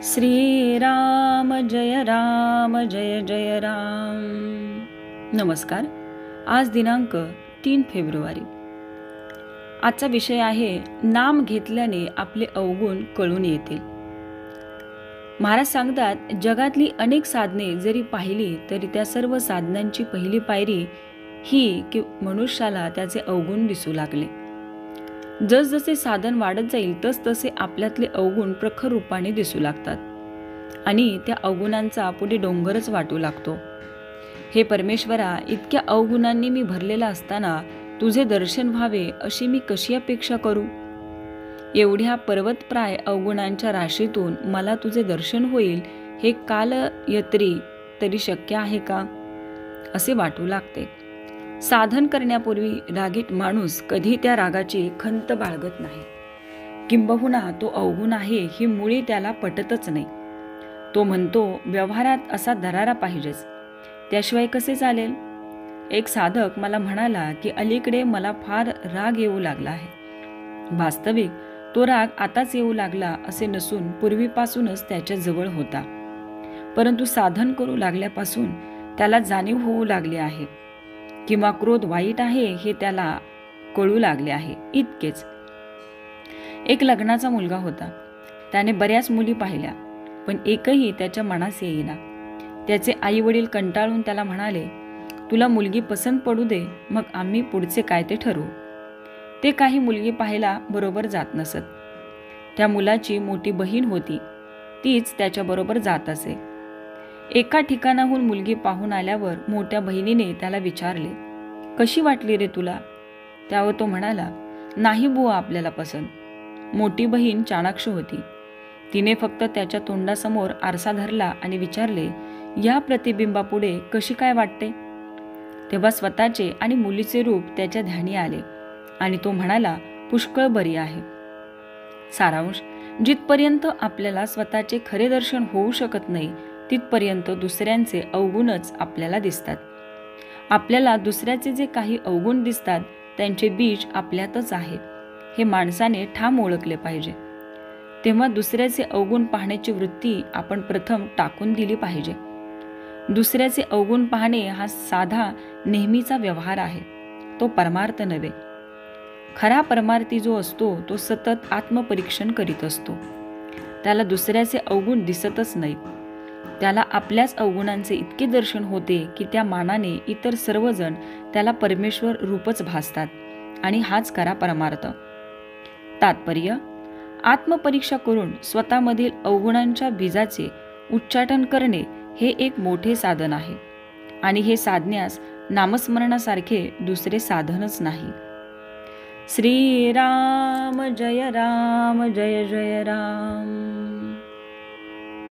श्रीराम जय जय राम। नमस्कार। आज दिनांक 3 फेब्रुवारी। आजचा विषय आहे नाम घेतल्याने आपले अवगुण कळून येतील। महाराज सांगतात, जगातली अनेक साधने जरी पाहिली तरी त्या सर्व साधनांची पहिली पायरी ही की मनुष्याला त्याचे अवगुण दिसू लागले। जसजसे साधन वाढत जाईल तसतसे आपल्यातले अवगुण प्रखर रूपाने दिसू लागतात आणि त्या अवगुणांचा पुढे डोंगरच वाटू लागतो। हे परमेश्वरा, इतक्या अवगुणांनी मी भरलेला असताना तुझे दर्शन व्हावे अशी मी कशी अपेक्षा करू? एवढ्या पर्वतप्राय अवगुणांच्या राशीतून मला तुझे दर्शन होईल हे कालयत्री तरी शक्य आहे का? असे वाटू लागते। साधन करण्यापूर्वी रागीट माणूस कधी त्या रागाची खंत बाळगत नाही, किंबहुना तो अवगुण आहे ही मुळी त्याला पटतच नाही। तो म्हणतो, व्यवहारात असा दरारा पाहिजेच, त्याशिवाय कसे चालेल? एक साधक मला म्हणाला की अलीकडे मला फार राग येऊ लागला आहे। वास्तविक तो राग आताच येऊ लागला असे नसून पूर्वीपासूनच त्याच्या जवळ होता, परंतु साधन करू लागल्यापासून त्याला जाणीव होऊ लागली आहे किंवा क्रोध वाईट आहे हे त्याला कळू लागले आहे, इतकेच। एक लग्नाचा मुलगा होता। त्याने बऱ्याच मुली पाहिल्या, पण एकही त्याच्या मनास येईना। त्याचे आई वडील कंटाळून त्याला म्हणाले, तुला मुलगी पसंत पडू दे, मग आम्ही पुढचे काय ते ठरवू। ते काही मुलगी पाहायला बरोबर जात नसत। त्या मुलाची मोठी बहीण होती, तीच त्याच्याबरोबर जात असे। एका ठिकाणाहून मुलगी पाहून आल्यावर मोठ्या बहिणीने त्याला विचारले, कशी वाटली रे तुला? त्यावर तो म्हणाला, नाही बुवा आपल्याला पसंत। मोठी बहीण चाणाक्ष होती। तिने फक्त त्याच्या तोंडासमोर आरसा धरला आणि विचारले, या प्रतिबिंबापुढे कशी काय वाटते? तेव्हा स्वतःचे आणि मुलीचे रूप त्याच्या ध्यानी आले आणि तो म्हणाला, पुष्कळ बरी आहे। सारांश, जिथपर्यंत आपल्याला स्वतःचे खरे दर्शन होऊ शकत नाही तिथपर्यंत दुसऱ्यांचे अवगुणच आपल्याला दिसतात। आपल्याला दुसऱ्याचे जे काही अवगुण दिसतात त्यांचे बीज आपल्यातच आहे हे माणसाने ठाम ओळखले पाहिजे। तेव्हा दुसऱ्याचे अवगुण पाहण्याची वृत्ती आपण प्रथम टाकून दिली पाहिजे। दुसऱ्याचे अवगुण पाहणे हा साधा नेहमीचा व्यवहार आहे, तो परमार्थ नव्हे। खरा परमार्थी जो असतो तो सतत आत्मपरीक्षण करीत असतो। त्याला दुसऱ्याचे अवगुण दिसतच नाहीत। त्याला आपल्याच अवगुणांचे इतके दर्शन होते की त्या मानाने इतर सर्वजण त्याला परमेश्वर रूपच भासतात आणि हाच खरा परमार्थ। तात्पर्य, आत्मपरीक्षा करून स्वतःमधील अवगुणांच्या बीजाचे उच्चाटन करणे हे एक मोठे साधन आहे आणि हे साधण्यास नामस्मरणासारखे दुसरे साधनच नाही। श्रीराम जय जय राम।